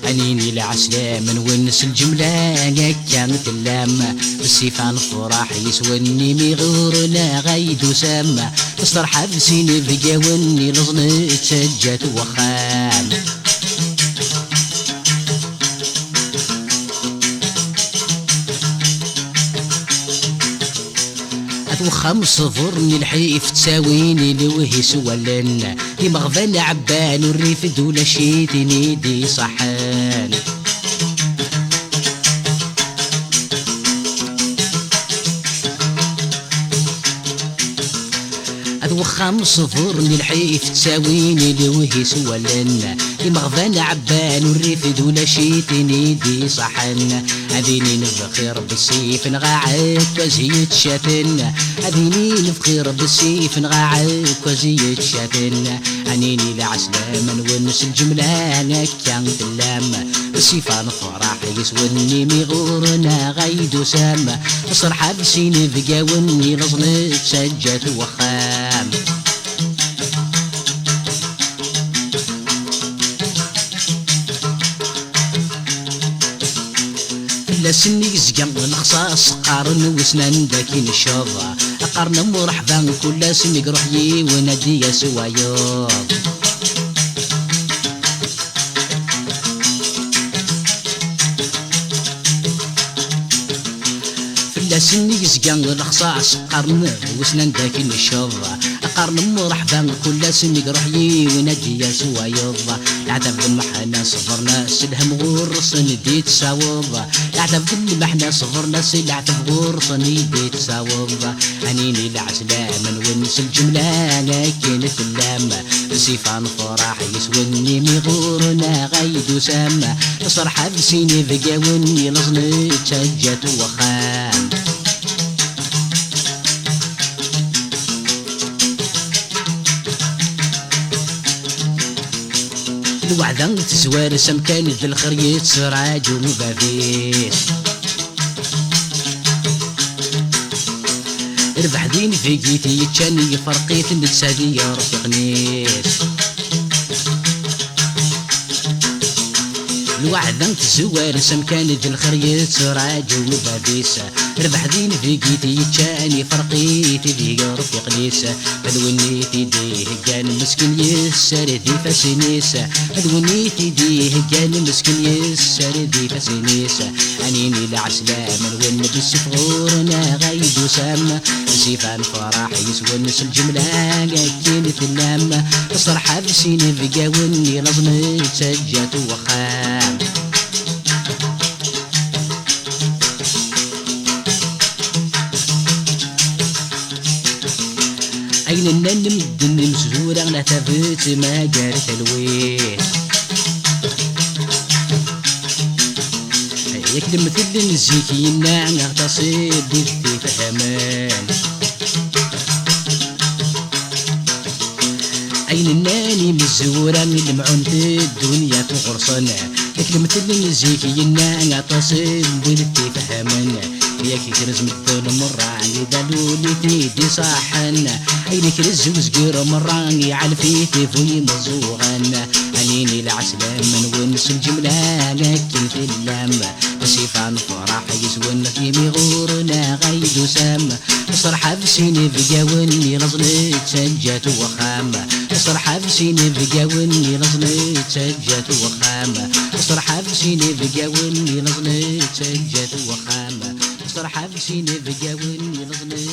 عنيني العسلامة نونس الجملة كانت اللامة بالسيفان الفراح يسوني مغورنا غيد سامة تصرح بسيني بقاوني لظني تسجت وخام وخمس صفرني الحيف تساويني لوهي سولن دي مغفل عبان والريف دولا شيتني دي صحان وخمس صفرني الحيف تساويني لوهي سولن دي مغفل عبان والريف دولا شيتني دي صحان أذيني نفخر بالسيف نغاعك وزيت شاتن أذيني نفخر بالسيف نغاعك وزيت شاتن عنيني لعسلامة نونس الجملة كانت اللامة بالسيفان فرح يسوني مغورنا غيد سامة صرحة بسيني بقاوني لظني تسجت وخام سني زقم الخصاص قارن وسنان داكين الشوضة قارن مرحبا كل سني روحي ونادي يا سوايوض سني زقان الخصاص قرن وسنان داكين الشوضة قرن مرحبا كل سني روحي ونادي يا سوايوض العذاب المحنة صفرنا سلهم غورصن ديت ساوض العذاب المحنة صفرنا سلعتب غورصن ديت ساوض عنيني العسلامة نونس الجملة لكن اللامة سيفان فرح يسوني مغورنا غيد سامة صرحة بسيني بقاوني لظني تسجت وخام الوعدة تزوار سمكان ذي الخريط سراج ومبابيس ربح دين في جيتي يتشاني فرقيت نتسادي يا رفقنيس الوعدة تزوار سمكان ذي الخريط سراج ومبابيس ربح دين في جيتي يتشاني فرقيت ذي يا رفقنيس الونيتي ديه كان مسكين يسر دي فاسنيسة الونيتي ديه كان مسكين يسر دي فاسنيسة عنيني العسلامة نون بالسفغورنا غيد سامة سيفان فرح يسونس الجملة كانت اللامة صرحة بسيني بقاوني لظني تسجت وخام أين النن مدن مزهورة أنا تفت ما قارت الويل يكلم مثل الزيكي نعم اغتصب دلتي فهمان أين الناني مزهورة من المعونة الدنيا تغرصنا يكلم مثل الزيكي نعم اغتصب دلتي فهمان ياك كرز مدن مراني دالولي تيدي صاحن عيني كرز وزقير مراني عالفيتي في مزوغن عنيني العسلامة نونس الجملة لكن في اللامة سيفان فرح يسون في مغورنا غيد سامة صرحة بسيني بقاوني لظني تسجت وخامة صرحة بسيني بقاوني لظني تسجت وخامة صرحة بسيني بقاوني لظني تسجت وخامة صرحة بسيني بقاوني لظني